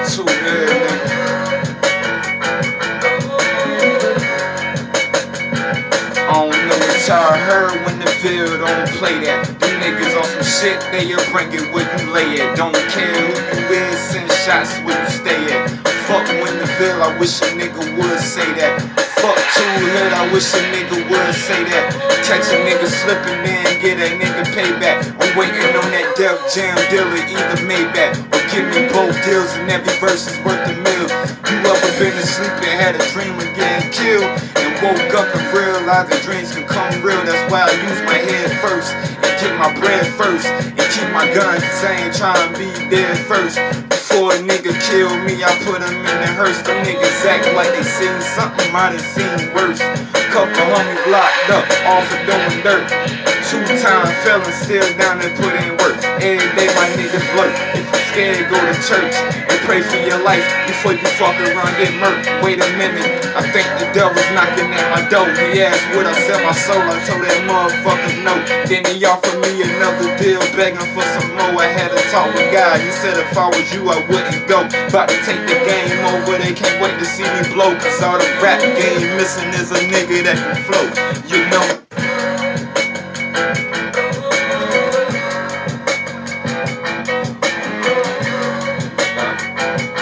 Too good, nigga. I don't know what y'all heard when the Ville don't play that. Them niggas on some shit, they'll bring it where you lay at. Don't care who you is, send shots where you stay at. Fuck when the Ville, I wish a nigga would say that. Fuck too lit, I wish a nigga would say that. Catch a nigga slipping, then get a nigga payback. I'm waiting on that Def Jam dealer, either Maybach or give me both deals, and every verse is worth a meal. You ever been asleep and had a dream of getting killed? Woke up and realized that dreams can come real. That's why I use my head first and get my bread first and keep my gun same, trying to be dead first. Before a nigga kill me, I put him in the hearse. Them niggas act like they seen something, might have seen worse. Couple homies locked up, all for doing dirt. 2-time felon, still down and put in work. Every day my niggas flirt. If you scared, go to church and pray for your life before you fuck around get murked. Wait a minute, I think the devil's knocking at my door. He asked would I sell my soul, I told that motherfucker no. Then he offered me another deal, begging for some more. I had a talk with God, he said if I was you I wouldn't go. About to take the game over, they can't wait to see me blow. Cause all the rap game missing is a nigga that can flow, you know.